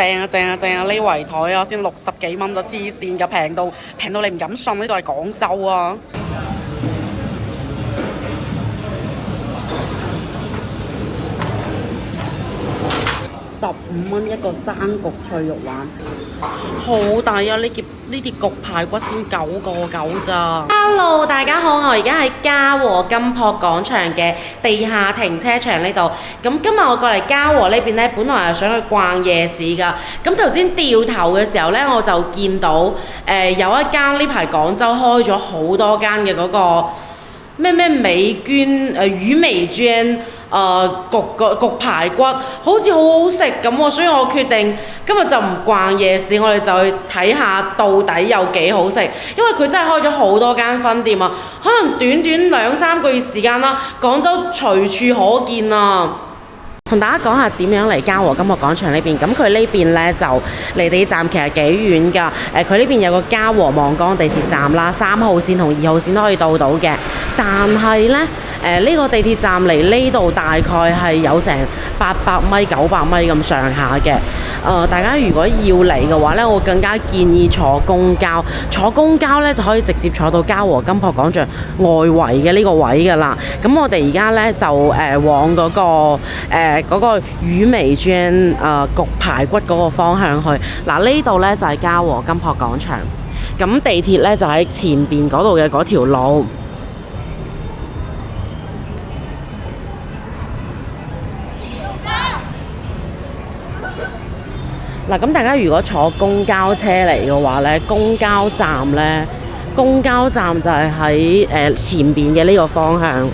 正啊正啊正啊！呢圍台啊，先60幾蚊就黐線㗎，平到你唔敢信，呢度係廣州啊！15蚊一個生焗脆肉丸，好抵啊！呢碟焗排骨先9個9咋。Hello， 大家好，我而家喺嘉禾金箔廣場嘅地下停車場呢度。咁今日我過嚟嘉禾呢邊呢，本來係想去逛夜市㗎。咁頭先掉頭嘅時候呢，我就見到有一間呢排廣州開咗好多間嘅嗰個咩美娟魚眉娟。焗排骨好似好好食咁喎，所以我決定今日就唔逛夜市，我哋就去睇下到底有幾好食。因為佢真係開咗好多間分店啊，可能短短2-3個月時間啦，廣州隨處可見啊！同大家講下點樣嚟嘉禾金箔廣場呢邊。咁佢呢邊呢，就離地鐵站其實幾遠㗎。佢呢邊有個嘉禾望崗地鐵站啦，3號線同2號線都可以到嘅。但係呢，呢個地鐵站離呢度大概係有成800米、900米咁上下嘅。大家如果要嚟嘅話呢，我更加建議坐公交。坐公交呢，就可以直接坐到嘉禾金箔廣場外圍嘅呢個位㗎啦。咁我哋而家呢，就往嗰個魚眉娟焗排骨嗰個方向去。嗱，呢度呢，就係嘉禾金箔廣場。咁地鐵呢，就喺前邊嗰度嘅嗰條路。嗱，咁大家如果坐公交車嚟嘅話呢，公交站就係喺前邊嘅呢個方向。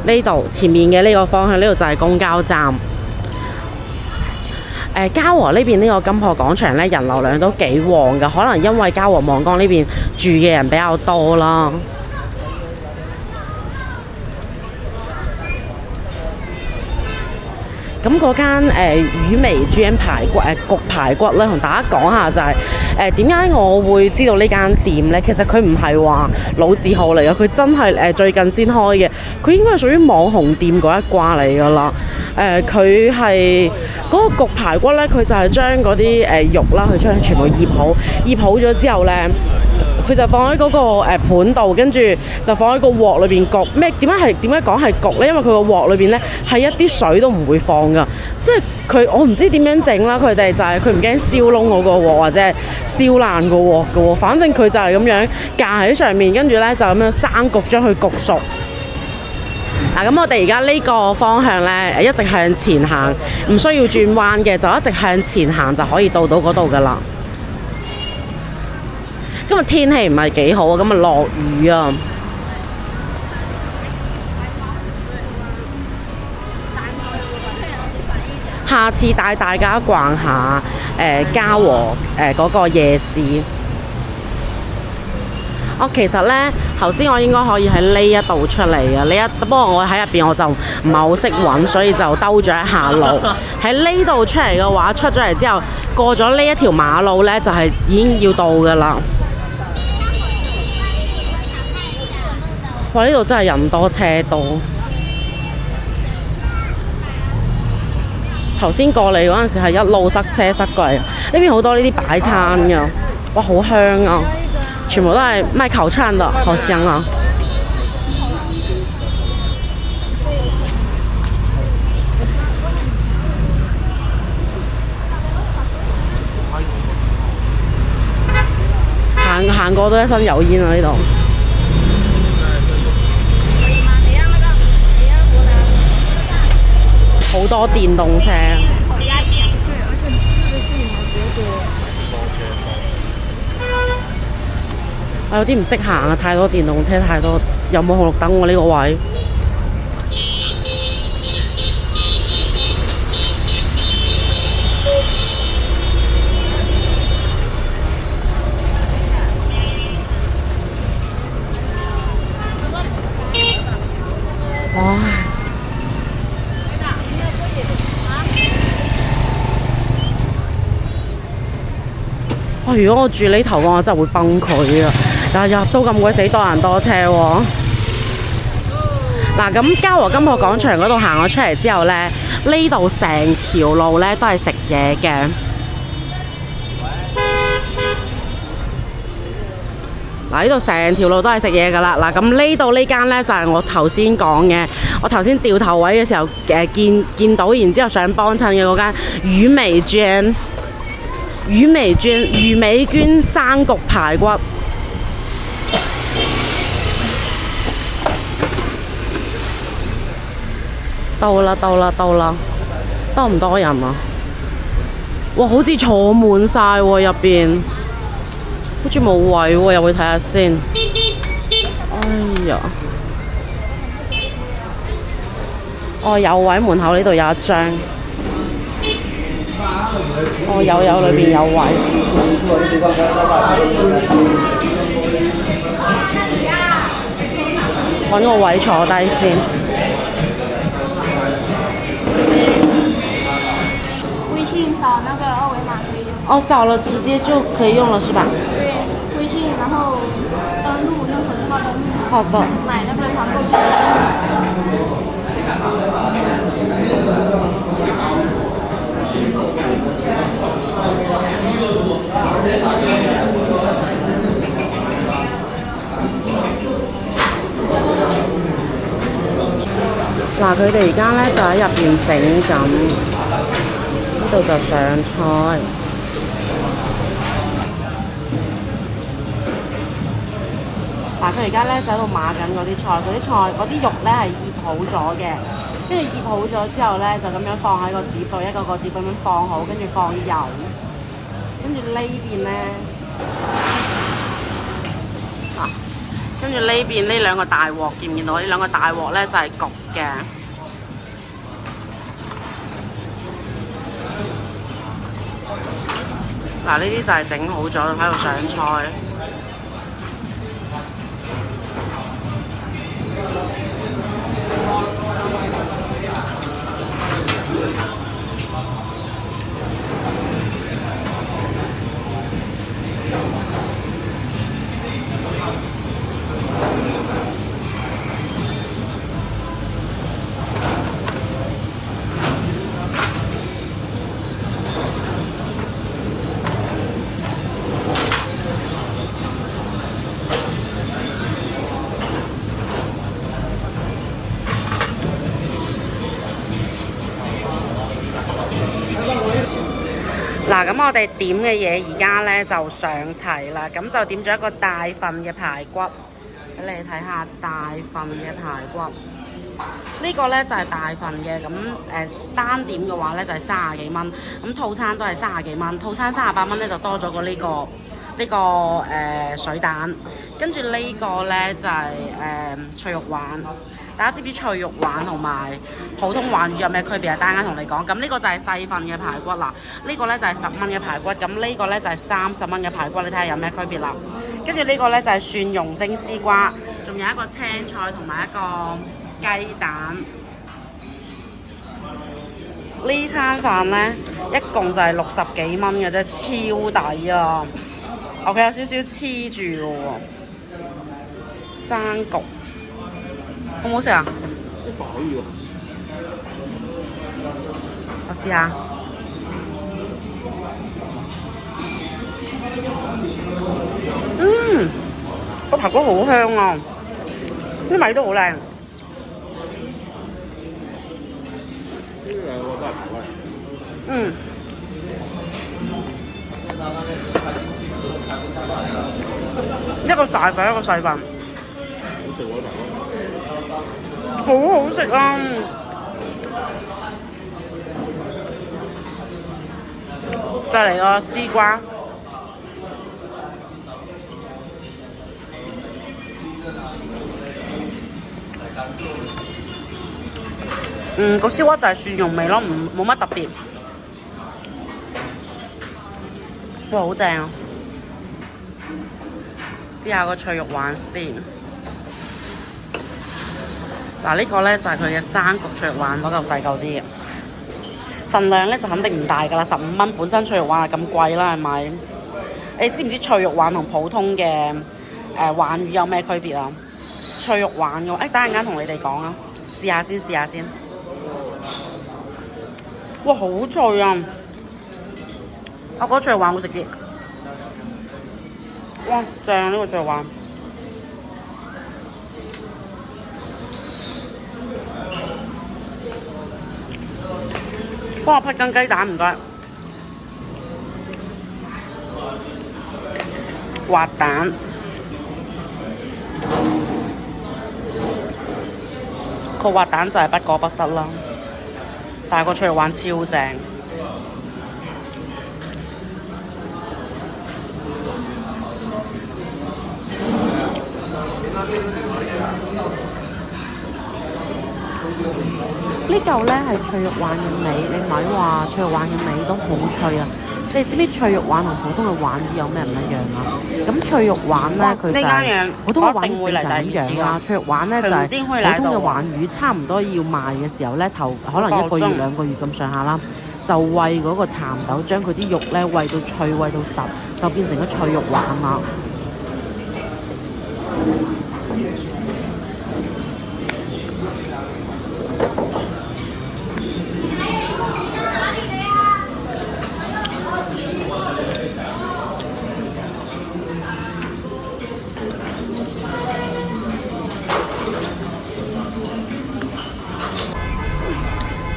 呢度前面嘅呢個方向，呢度就係公交站。嘉禾呢邊呢個金箔廣場呢，人流量都幾旺㗎，可能因為嘉禾望崗呢邊住嘅人比較多啦。咁嗰間魚眉娟焗排骨咧，同大家講下就係點解我會知道呢間店咧？其實佢唔係話老字號嚟嘅，佢真係最近先開嘅。佢應該係屬於網紅店嗰一掛嚟㗎啦。佢係嗰個焗排骨咧，佢就係將嗰啲肉啦，佢將全部醃好咗之後咧，佢就放喺嗰個盤度，跟住就放喺個鑊裏邊焗。點解講係焗咧？因為佢個鑊裏邊咧係一啲水都唔會放㗎，即係我唔知點樣整啦。佢哋就係佢唔驚燒燶嗰個鑊或者係燒爛個鑊㗎喎。反正佢就係咁樣架喺上面，跟住咧就咁樣生焗將佢焗熟。嗱，咁我哋而家呢個方向咧，一直向前行，唔需要轉彎嘅，就一直向前行就可以到嗰度㗎啦。今日天氣唔係幾好啊，今日落雨啊。下次帶大家逛下嘉禾嗰個夜市。其實呢，頭先我應該可以喺呢一度出嚟嘅，不過我喺入邊我就唔係好識揾，所以就兜咗一下路。喺呢度出嚟嘅話，出咗嚟之後過咗呢一條馬路呢，就係已經要到㗎啦。哇！呢度真係人多車多。頭先過嚟嗰陣時係一路塞車塞過嚟，呢邊好多呢啲擺攤㗎。哇，好香啊！全部都係賣烤串的，好香啊！行過都一身油煙啊！呢度好多電動車。我有啲唔識行啊，太多電動車，太多，有冇紅綠燈喎呢個位？哇！如果我住呢頭嘅話，我真係會崩潰啊！但係入到咁鬼死多人多車喎。嗱，咁嘉禾金鋪廣場嗰度行咗出嚟之後咧，呢度成條路咧都係食嘢嘅。嗱，呢度成條路都係食嘢㗎啦。嗱，咁呢度呢間咧就係我頭先講嘅，我頭先掉頭位嘅時候見到，然之後想幫襯嘅嗰間魚美娟生焗排骨。到啦，多唔多人啊？哇，好似坐滿晒喎入邊，好似冇位喎，入去睇下先。哎呀，哦有位，門口呢度有一張。哦有，裏邊有位。揾個位坐低先。扫那个二维码可以用。哦，扫了直接就可以用了是吧？对，微信，然后登录，用手机号登录。好的。买那个团购券。嗱，佢哋而家咧就喺入邊整緊。呢度就上菜。嗱，佢而家咧就喺度碼緊嗰啲菜，嗰啲肉咧係醃好咗嘅，跟住醃好咗之後咧就咁樣放喺個碟度，一個碟咁樣放好，跟住放油，跟住呢邊咧跟住呢邊呢兩個大鑊，見唔見到？呢兩個大鑊咧就係焗嘅。嗱，呢啲就係整好咗，喺度上菜。嗱，咁我哋點嘅嘢而家咧就上齊啦，咁就點咗一個大份嘅排骨，俾你睇下大份嘅排骨。呢個咧就係大份嘅，咁單點嘅話咧就係30幾蚊，咁套餐都係30幾蚊，套餐38蚊咧就多咗個呢個水蛋，跟住呢個咧就係脆肉鯇。大家知唔知脆肉鯇同埋普通鯇魚有咩區別啊？等陣間同你講。咁呢個就係細份嘅排骨啦，呢個咧就係10蚊嘅排骨，咁呢個咧就係30蚊嘅排骨，你睇下有咩區別啦。跟住呢個咧就係蒜蓉蒸絲瓜，仲有一個青菜同埋一個雞蛋。呢餐飯咧一共就係60幾蚊嘅啫，超抵啊！佢有少少黐住嘅喎，生焗。好唔好食啊？啲飯可以喎。我試下。個排骨好香啊，啲米都好靚。呢兩個都係排骨嚟。一個大份，一個細份。好食喎排骨。好好食啊！再嚟個絲瓜，個絲瓜就係蒜蓉味咯，冇乜特別。哇，好正啊！試下個脆肉鯇先。嗱，呢個咧就係佢嘅生焗脆肉鯇，嗰嚿細嚿啲嘅，份量咧就肯定唔大㗎啦，15蚊。本身脆肉鯇係咁貴啦，係咪？你知唔知脆肉鯇同普通嘅鯇魚有咩區別啊？脆肉鯇嘅，等陣間同你哋講啊。試下先，試下先。哇，好脆啊！我覺得脆肉鯇好食啲。哇，正呢個脆肉鯇。幫我批根雞蛋唔該。滑蛋。個滑蛋就係不過不失啦，但係個脆肉鯇超正。呢嚿呢係脆肉鯇嘅尾，你唔係話脆肉鯇嘅尾都好脆啊！你知唔知脆肉鯇同普通嘅鯇魚有咩唔一樣啊？咁脆肉鯇呢，佢就係普通嘅鯇魚正常咁樣啦，脆肉鯇呢，就係普通嘅鯇魚，差唔多要賣嘅時候呢，頭可能1個月2個月咁上下啦，就餵嗰個蠶豆，將佢啲肉呢餵到脆，餵到實，就變成咗脆肉鯇啦。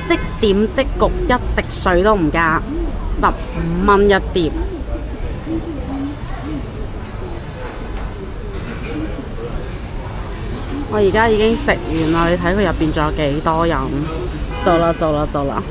即點即焗，一滴水都唔加，15蚊一碟。我而家已經食完啦，你睇佢入邊仲有幾多人？做啦做啦做啦！